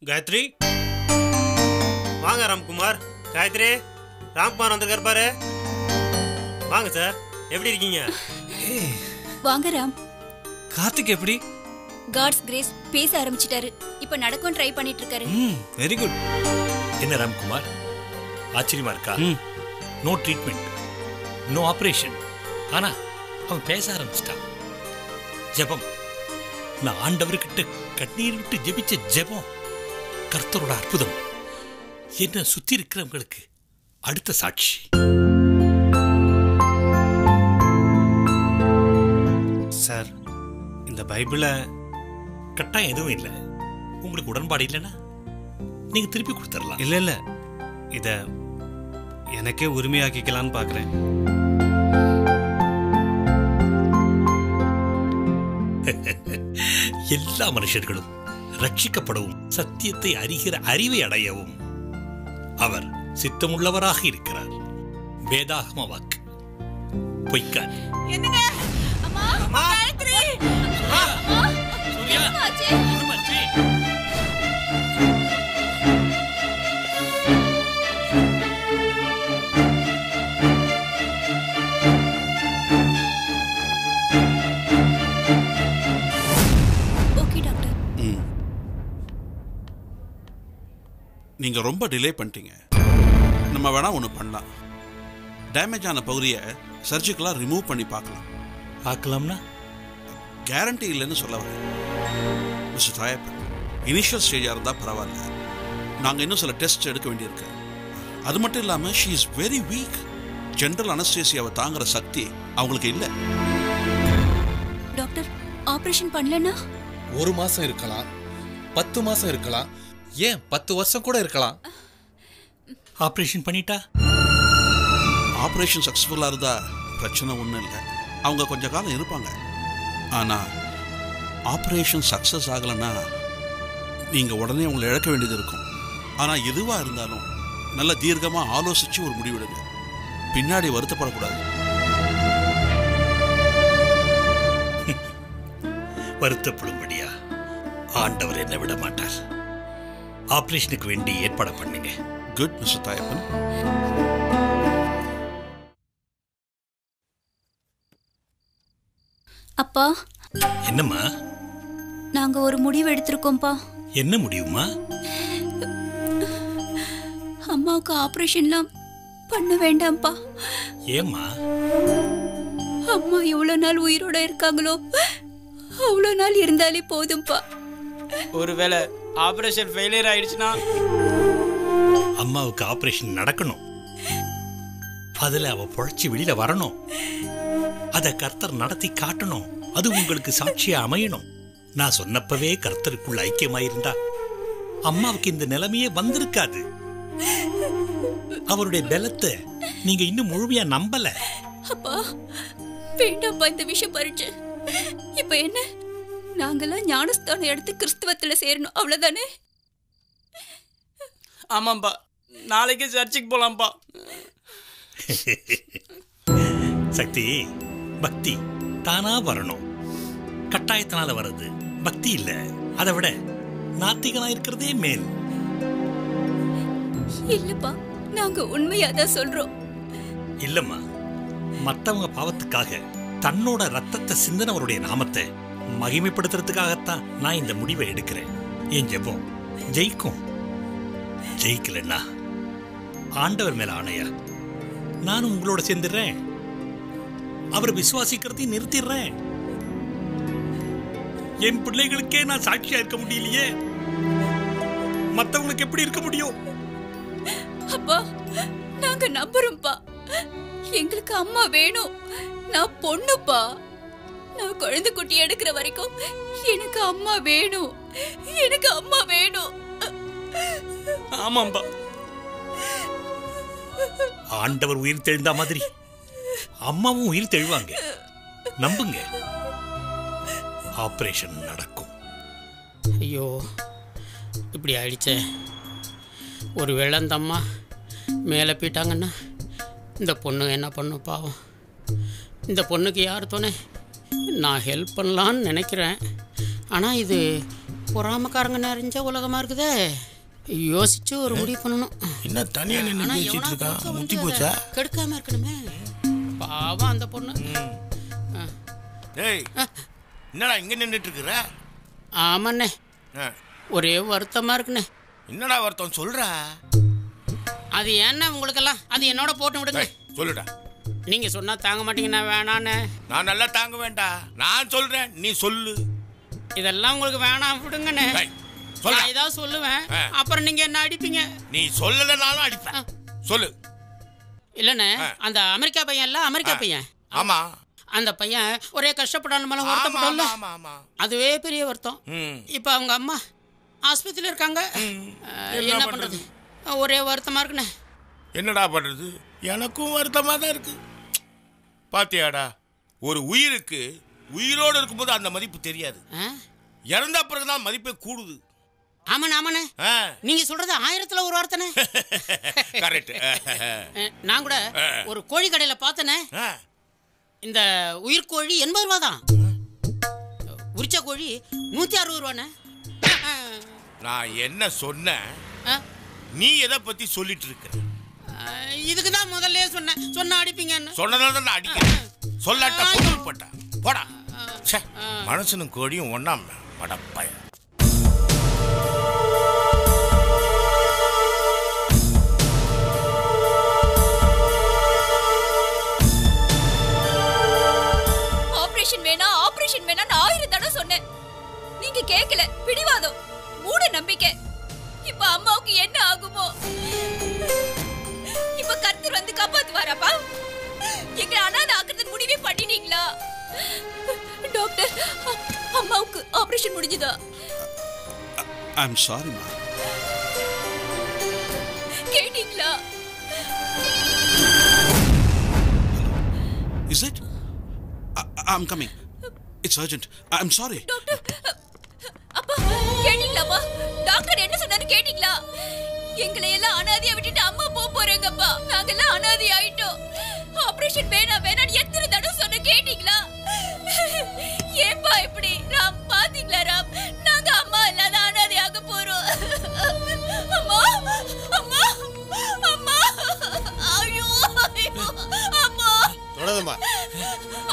காயத்ரி வாங்க. ராம்குமார், காயத்ரி, ராம்குமார் வந்திருக்காரு பாரு. வாங்க சார், எப்படி இருக்கீங்க? வாங்க ராம். கார்த்திக் எப்படி? காட்ஸ் கிரேஸ் பேச ஆரம்பிச்சிட்டாரு. இப்ப நடக்கும் ட்ரை பண்ணிட்டு இருக்காரு. Very good. என்ன ராம்குமார், ஆச்சரியமா இருக்கா? நோ ட்ரீட்மெண்ட், நோ ஆபரேஷன், ஆனா அவன் பேச ஆரம்பிச்சிட்டான். ஜெபம், நான் ஆண்டவர்கிட்ட கண்ணீர் விட்டு ஜெபிச்ச ஜெபம் கர்த்தரோட அற்புதம் என்ன சுத்தி இருக்கிறவங்களுக்கு அடுத்த சாட்சி. சார், இந்த பைபிளை கட்டாயம் எதுவும் இல்லை. உங்களுக்கு உடன்பாடு இல்லைன்னா நீங்க திருப்பி கொடுத்துடலாம். இல்லை இல்லை, இதை எனக்கே உரிமையாக்கிக்கலான்னு பார்க்குறேன். எல்லா மனுஷர்களும் ரட்சிக்கப்படவும் சத்தியத்தை அறிகிற அறிவை அடையவும் அவர் சித்தமுள்ளவராக இருக்கிறார். வேதாகம வாக்கு பொய்க்காது. நீங்க ரொம்ப டிலே பண்ணிட்டீங்க. நம்ம வேணா ஒன்று பண்ணலாம். டேமேஜ் ஆன பகுதியை சர்ஜிக்கலாக ரிமூவ் பண்ணி பார்க்கலாம்னா கேரண்டி இல்லைன்னு சொல்ல வரேன். மிஸ்டர் தாயப்பன், இனிஷியல் ஸ்டேஜாக இருந்தால் பரவாயில்ல. நாங்கள் இன்னும் சில டெஸ்ட் எடுக்க வேண்டியிருக்கு. அது மட்டும் இல்லாமல் she is very weak. General அனஸ்தேசியாவை தாங்குற சக்தி அவங்களுக்கு இல்லை. டாக்டர், ஆபரேஷன் பண்ணலன்னா 1 மாசம் இருக்கலாம், 10 மாசம் இருக்கலாம், ஏன் 10 வருஷம் கூட இருக்கலாம். ஆபரேஷன் பண்ணிட்டா ஆப்ரேஷன் சக்ஸஸ்ஃபுல்லாக இருந்தால் பிரச்சனை ஒன்றும் இல்லை. அவங்க கொஞ்ச காலம் இருப்பாங்க. ஆனால் ஆப்ரேஷன் சக்ஸஸ் ஆகலைன்னா நீங்கள் உடனே அவங்களை இழக்க வேண்டியது இருக்கும். ஆனால் எதுவாக இருந்தாலும் நல்ல தீர்க்கமாக ஆலோசித்து ஒரு முடிவெடுங்க. பின்னாடி வருத்தப்படக்கூடாது. வருத்தப்படும்படியா ஆண்டவர் என்ன விட மாட்டார். ஆபரேஷனுக்கு வேண்டி ஏற்பாடு பண்ணுங்க. Good mister Thayappan. அப்பா, என்னம்மா? நாங்க ஒரு முடிவு எடுத்திருக்கோம்ப்பா. என்ன முடிவுமா? அம்மாவுக்கு ஆபரேஷன்லாம் பண்ண வேண்டாம்ப்பா. ஏம்மா? அம்மா எவ்வளவு நாள் உயிரோட இருக்காங்களோ அவ்வளவு நாள் இருந்தாலே போதும்பா. ஒருவேளை ஆபரேஷன் ஃபெயிலியர் ஆயிடுச்சுன்னா அம்மாவுக்கு ஆபரேஷன் நடக்கணும். அதுல அவ பொழைச்சி வெளியில வரணும். அத கர்த்தர் நடத்தி காட்டணும். அது உங்களுக்கு சாட்சியா அமையணும். நான் சொன்னப்பவே கர்த்தருக்குள்ள ஐக்கியமாயிருந்தா அம்மாவுக்கு இந்த நிலைமையே வந்திருக்காது. அவருடைய பலத்தை நீங்க இன்னும் முழுமையா நம்பல. அப்பா, வேண்டாம்ப்பா இந்த விஷயம் பறிச்சு. இப்ப என்ன, நாங்கெல்லாம் ஞானஸ்தானம் எடுத்து கிறிஸ்துவத்துல சேரணும், அவ்வளவுதானே? ஆமாம்பா, நாளைக்கு சர்ச்சுக்கு போலாம்ப்பா. சக்தி, பக்தி தானா வரணும். கட்டாயத்தினால வர்றது பக்தி இல்ல. அதை விட நாத்திகனா இருக்கிறதே மேல். இல்லப்பா, நாங்க உண்மையாதான் சொல்றோம். இல்லம்மா, மற்றவங்க பாவத்துக்காக தன்னோட ரத்தத்தை சிந்தனவருடைய நாமத்தை மகிமைப்படுத்துறதுக்காகத்தான் நான் இந்த முடிவை எடுக்கிறேன். என் ஜெபம் ஜெயிக்கும். ஜெயிக்கலன்னா ஆண்டவர் மேல ஆணையா நானும் உங்களோட சேர்ந்துடுறேன். அவரை விசுவாசிக்கிறதையும் நிறுத்திடுறேன். என் பிள்ளைகளுக்கே நான் சாட்சியா இருக்க முடியலையே, மற்றவங்களுக்கு எப்படி இருக்க முடியும்? அப்பா, நாங்க நம்புறோம்ப்பா. எங்களுக்கு அம்மா வேணும். நான் பொண்ணுப்பா. நான் குழந்தை குட்டி எடுக்கிற வரைக்கும் எனக்கு அம்மா வேணும். எனக்கு அம்மா வேணும். ஆமாம்பா, ஆண்டவர் உயிர் தெழுந்தா மாதிரி அம்மாவும் உயிர் தெழுவாங்க. நம்புங்க, ஆபரேஷன் நடக்கும். ஐயோ இப்படி ஆயிடுச்சே. ஒரு வேளை அந்த அம்மா மேலே போயிட்டாங்கன்னா இந்த பொண்ணு என்ன பண்ணும் பாவம். இந்த பொண்ணுக்கு யார் துணை? நான் ஹெல்ப் பண்ணலான்னு நினைக்கிறேன். ஆனால் இது பொறாமக்காரங்க நிறைஞ்ச உலகமாக இருக்குதே. யோசிச்சு ஒரு முடிவு பண்ணணும். என்ன தனியா நின்று பேசிட்டு இருக்கா? முத்தி போச்சா? கெடுக்காம இருக்கணுமே. பாவம் அந்த பொண்ணு. டேய், என்னடா இங்க நின்றுட்டு இருக்கிற? ஆமாண்ணே, ஒரே வருத்தமாக இருக்குண்ணே. என்னடா வருத்தம் சொல்ற? அது ஏன்னா உங்களுக்கெல்லாம் அது என்னோட போட்டு விடுங்க. சொல்லுடா. நீங்கள் சொன்னால் தாங்க மாட்டீங்கன்னா வேணாண்ணே. நான் நல்லா தாங்க வேண்டாம். நான் சொல்றேன், நீ சொல்லு. இதெல்லாம் உங்களுக்கு வேணாம் விடுங்கண்ணே. நான் ஏதாவது சொல்லுவேன், அப்புறம் நீங்கள் என்ன அடிப்பீங்க. நீ சொல்லலனாலும் அடிப்பேன். சொல்லு. இல்லைண்ணே, அந்த அமெரிக்கா பையன் இல்லை, அமெரிக்கா பையன். ஆமா, அந்த பையன் ஒரே கஷ்டப்படாமல் வருத்தப்படல. அதுவே பெரிய வருத்தம். இப்போ அவங்க அம்மா ஆஸ்பத்திரியில் இருக்காங்க. என்ன பண்ணுறது, ஒரே வருத்தமாக இருக்குண்ணே. என்னடா பண்ணுறது? எனக்கும் வருத்தமாக தான் இருக்கு. பாத்தியாடா, ஒரு உயிருக்கு உயிரோடு இருக்கும்போது அந்த மதிப்பு தெரியாது. இறந்த பிறகுதான் மதிப்பே கூடுது. ஆமாண்ணே, ஆமாண்ணே, நீங்கள் சொல்கிறது 1000ல் ஒரு வார்த்தைண்ணே. கரெக்ட். நான் கூட ஒரு கோழி கடையில் பார்த்தேனே. இந்த உயிர்கோழி 80 ரூபா தான். உரிச்ச கோழி 160 ரூபாண்ணே. நான் என்ன சொன்னேன், நீ எதை பத்தி சொல்லிட்டு இருக்க? இதுக்கு தான் முதல்ல சொன்ன அடிப்பீங்கன்னு. சொன்னதால தான் நான் அடிக்கிறேன். சொல்லாட்ட பொருள்பட்டா போடா. மனுஷனும் கோழியும் ஒண்ணாம படப்பாய. ஆபரேஷன் வேணா, ஆபரேஷன் வேணா 1000 தடவை சொன்னேன். நீங்க கேட்கல. பிடிவாதம், மூட நம்பிக்கை. இப்ப அம்மாவுக்கு என்ன ஆகுமோ? இப்ப கர்த்தர் வந்து காப்பாத்துவாராப்பா? எங்க அனாதை ஆக்குறதுக்கு முடிவே பண்ணிட்டீங்களா? டாக்டர், அம்மாவுக்கு ஆபரேஷன் முடிஞ்சதா? I'm sorry, ma. கேட்டீங்களா? Is it? I'm coming. It's urgent. I'm sorry. Doctor, அப்பா கேட்டீங்களாப்பா? டாக்டர் என்ன சொன்னாரு கேட்டீங்களா? எங்களை எல்லாம் அனாதையா விட்டுட்டு அம்மா போறாங்கப்பா. நாங்கெல்லாம் அனாதை ஆயிட்டோம். ஆபரேஷன் வேணாம் வேணான்னு எத்தனை தடவை சொன்ன கேட்டீங்களா? ஏன்பா இப்படி? ராம், பாத்தீங்களா ராம், நாங்க அம்மா இல்லாத அனாதையாக போறோம். அம்மா, அம்மா, அம்மா, ஐயோ, அம்மா, தொடருமா?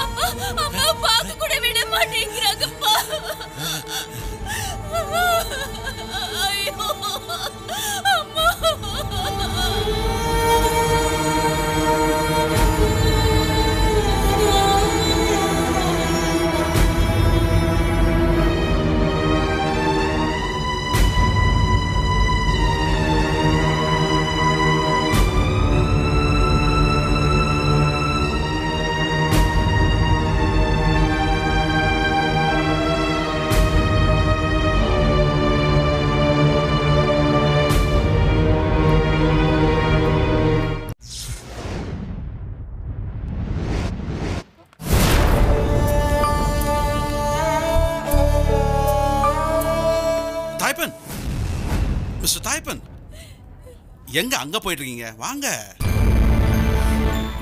அம்மா, அம்மா பார்க்க கூட விட மாட்டேங்கிறாங்கப்பா. ஐயோ, அம்மா. மிஸ்டர் தாய்பன், எங்க அங்க போயிட்டு இருக்கீங்க? வாங்க.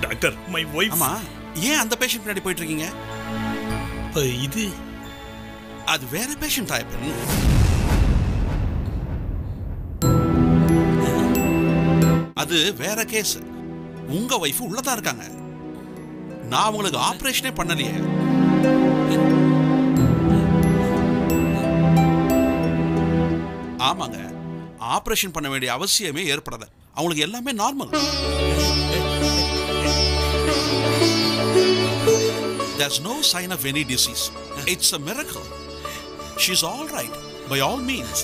Doctor, my wife. ஆமா, ஏன் அந்த பேஷண்ட் பின்னாடி போயிட்டு இருக்கீங்க? இது அது வேற பேஷண்ட் தாய்பன். அது வேற கேஸ். உங்க வைஃப் உள்ளதா இருக்காங்க. நான் உங்களுக்கு ஆபரேஷனே பண்ணலையே. ஆமாங்க, ஆபரேஷன் பண்ண வேண்டிய அவசியமே ஏற்படாது. அவங்களுக்கு எல்லாமே normal. There's no sign of any disease. It's a miracle. She's all right by all means.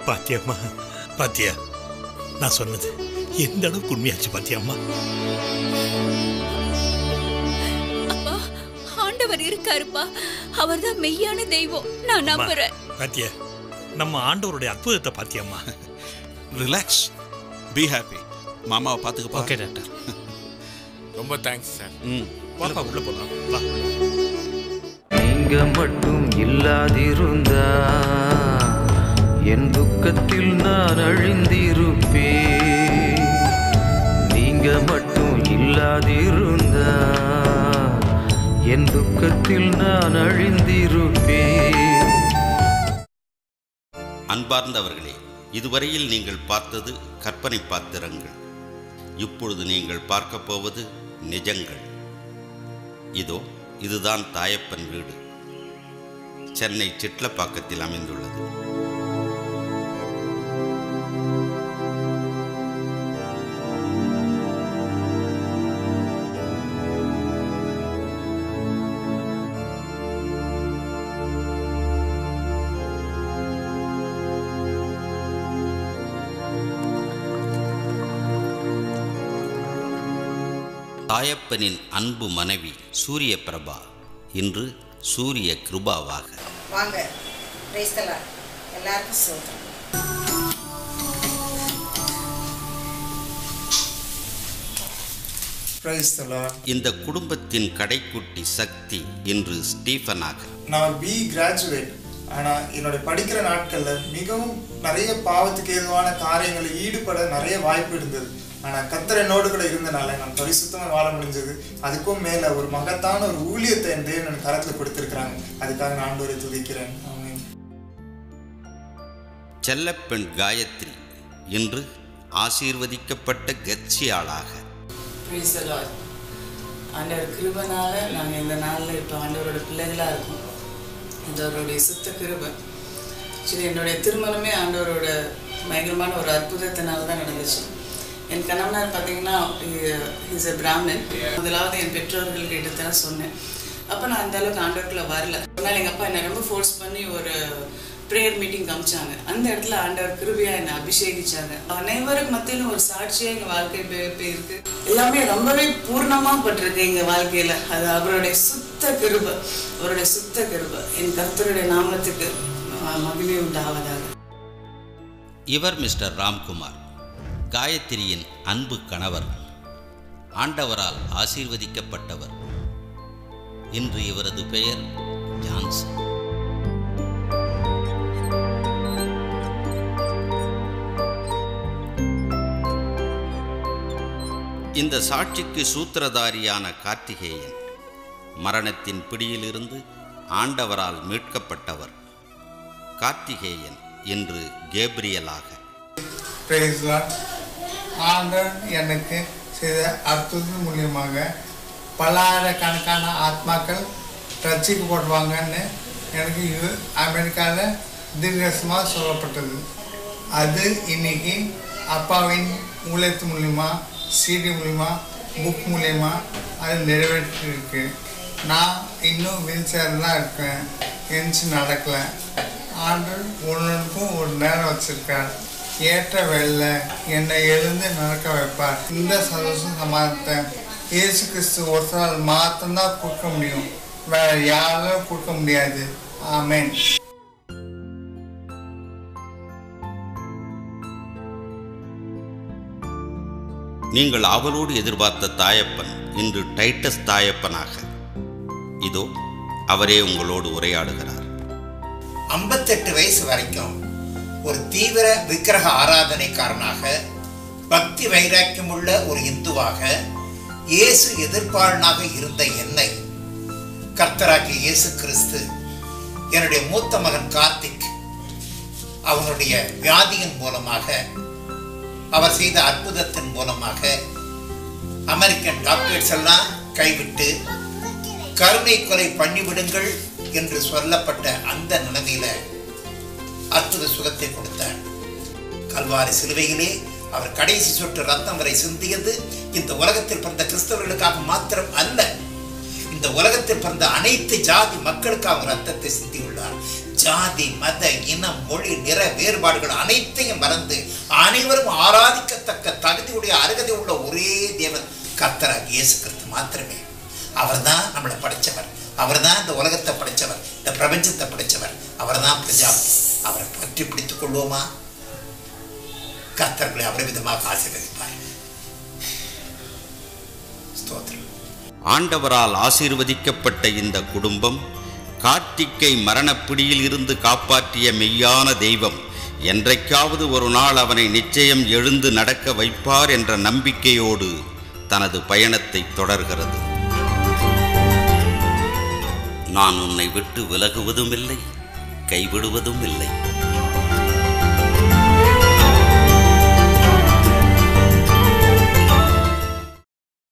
பாத்தியம்மா, பாத்தியா நான் சொன்னது எந்த அளவுக்கு உண்மையாச்சு? பாத்தியம்மா, அப்பா, ஆண்டவர் இருக்காருப்பா. அவர்தான் மெய்யான தெய்வம். நான் நம்புறேன். பாத்தியா, நம்ம ஆண்டவருடைய அற்புதத்தை பாத்தியம்மா. Relax, be happy. மாமாவை பார்த்துக்கப்பா. Okay doctor. ரொம்ப தேங்க்ஸ் சார். வாப்பா, உள்ள போலாம். வா. நீங்க மட்டும் இல்லாதிருந்தா என் துக்கத்தில் நான் அழிந்திருப்பேன். நீங்க மட்டும் இல்ல இல்லாதிருந்தால் என் துக்கத்தில் நான் அழிந்திருப்பேன். அன்பார்ந்தவர்களே, இதுவரையில் நீங்கள் பார்த்தது கற்பனை பாத்திரங்கள். இப்பொழுது நீங்கள் பார்க்க போவது நிஜங்கள். இதுதான் தாயப்பன் வீடு. சென்னை சிட்லப்பாக்கத்தில் அமைந்துள்ளது. தாயப்பனின் அன்பு மனைவி சூரிய பிரபா இன்று சூரிய கிருபாவாக. வாங்க, எல்லாருக்கும் சோதனை. இந்த குடும்பத்தின் கடைக்குட்டி சக்தி இன்று ஸ்டீஃபனாக. நான் பி கிராஜுவேட். ஆனால் என்னுடைய படிக்கிற நாட்களில் மிகவும் நிறைய பாவத்துக்கு ஏதுவான காரியங்களில் ஈடுபட நிறைய வாய்ப்பு இருந்தது. ஆனால் கர்த்தர் என்னோடு கூட இருந்தனால நான் பரிசுத்தமாக வாழ முடிஞ்சது. அதுக்கும் மேலே ஒரு மகத்தான ஒரு ஊழியத்தை என் தேவன் எனக்கு கரத்தில் கொடுத்திருக்கிறாங்க. அதுக்காக நான் ஆண்டவரை துதிக்கிறேன். ஆமென். செல்லப்பெண் காயத்ரி இன்று ஆசீர்வதிக்கப்பட்ட கட்சியாளாக. ஆண்டவர் கிருபனால நாங்கள் இந்த நாளில் இப்போ ஆண்டவரோட பிள்ளைகளாக இருக்கோம். இது அவருடைய சுத்த கிருபை. சரி, என்னுடைய திருமணமே ஆண்டவரோட பயங்கரமான ஒரு அற்புதத்தினால தான் நடந்துச்சு. என் கணவனார் பார்த்தீங்கன்னா இஸ் எ பிராமணன். முதலாவது என் பெற்றோர்கள் கிட்ட தான் சொன்னேன். அப்போ நான் அந்த அளவுக்கு ஆண்டவருக்குள்ள வரல. அதனால் எங்கள் அப்பா என்னை ரொம்ப ஃபோர்ஸ் பண்ணி ஒரு ப்ரேயர் மீட்டிங் காமிச்சாங்க. அந்த இடத்துல ஆண்டவர் கிருபையாக என்னை அபிஷேகிச்சாங்க. அனைவருக்கு மத்தியிலும் ஒரு சாட்சியாக எங்கள் வாழ்க்கை போயிருக்கு. எல்லாமே ரொம்பவே பூர்ணமாக பட்டிருக்கு எங்கள் வாழ்க்கையில். அது அவருடைய சுத்த கிருபை, அவருடைய சுத்த கிருபை. என் கர்த்தருடைய நாமத்துக்கு மகிமை உண்டாவதாக. இவர் மிஸ்டர் ராம்குமார், காயத்ரியின் அன்பு கணவர், ஆண்டவரால் ஆசீர்வதிக்கப்பட்டவர். இன்று இவரது பெயர் ஜான்சன். இந்த சாட்சிக்கு சூத்திரதாரியான கார்த்திகேயன் மரணத்தின் பிடியிலிருந்து ஆண்டவரால் மீட்கப்பட்டவர். கார்த்திகேயன் இன்று கேப்ரியலாக. ஆண்டவர் எனக்கு செய்த அற்புதத்தின் மூலியமாக பல்லாயிரக்கணக்கான ஆத்மாக்கள் ரட்சிக்கப்படுவாங்கன்னு எனக்கு அமெரிக்காவில் தீர்க்கமாக சொல்லப்பட்டது. அது இன்னைக்கு அப்பாவின் ஊழியத்து மூலிமா, சிடி மூலிமா, புக் மூலிமா அது நிறைவேற்றிருக்கு. நான் இன்னும் வீல் சேரில் தான் இருக்கேன், எந்திச்சு நடக்கலை. ஆண்டவர் ஒன்றுக்கும் ஒரு நேரம் வச்சுருக்கார். ஏற்ற வேலை என்னை எழுந்து நடக்க வைப்பார். இந்த சந்தோஷம் சமாதானத்தை இயேசு கிறிஸ்து ஒருத்தரால் மாத்திரம்தான் கொடுக்க முடியும், வேற யாராலும் கொடுக்க முடியாது. ஆமென். நீங்கள் ஆவலோடு எதிர்பார்த்த தாயப்பன் இன்று டைட்டஸ் தாயப்பனாக. இதோ அவரே உங்களோடு உரையாடுகிறார். 58 வயசு வரைக்கும் ஒரு தீவிர விக்கிரக ஆராதனைக்காரனாக, பக்தி வைராக்கியம் உள்ள ஒரு இந்துவாக, இயேசு எதிர்ப்பாளனாக இருந்த என்னை கர்த்தராகிய இயேசு கிறிஸ்து என்னுடைய மூத்த மகன் கார்த்திக் அவனுடைய வியாதியின் மூலமாக, அவர் செய்த அற்புதத்தின் மூலமாக அமெரிக்கன் டாக்டர்ஸ் எல்லாம் கைவிட்டு கருணை கொலை பண்ணிவிடுங்கள் என்று சொல்லப்பட்ட அந்த நிலைமையில அற்புத சுகத்தை கொடுத்தார். கல்வாரி சிலுவையிலே அவர் கடைசி சொட்டு ரத்தம் வரை சிந்தியது இந்த உலகத்தில் பிறந்த கிறிஸ்தவர்களுக்காக மாத்திரம் அல்ல, இந்த உலகத்தில் பிறந்த அனைத்து ஜாதி மக்களுக்காக ரத்தத்தை சிந்தியுள்ளார். ஜாதி, மத, இனம், மொழி, நிற வேறுபாடுகள் அனைத்தையும் மறந்து அனைவரும் ஆராதிக்கத்தக்க தகுதியுடைய அருகதை உள்ள ஒரே தேவன் கர்த்தராகிய இயேசு கிறிஸ்து மாத்திரமே. அவர் தான் நம்மளை படைச்சவர், அவர் தான் இந்த உலகத்தை படைச்சவர், இந்த பிரபஞ்சத்தை படைச்சவர், அவர் தான் பிரஜாபதி. அவரை பற்றி பிடித்துக் கொள்வோமா? கர்த்தர்களை அபரிமிதமாக ஆசீர்வதிப்பார். ஸ்தோத்திரம். ஆண்டவரால் ஆசீர்வதிக்கப்பட்ட இந்த குடும்பம் கார்த்திக்கை மரணப்பிடியில் இருந்து காப்பாற்றிய மெய்யான தெய்வம் என்றைக்காவது ஒரு நாள் அவனை நிச்சயம் எழுந்து நடக்க வைப்பார் என்ற நம்பிக்கையோடு தனது பயணத்தை தொடர்கிறது. நான் உன்னை விட்டு விலகுவதும் இல்லை, கைவிடுவதும் இல்லை.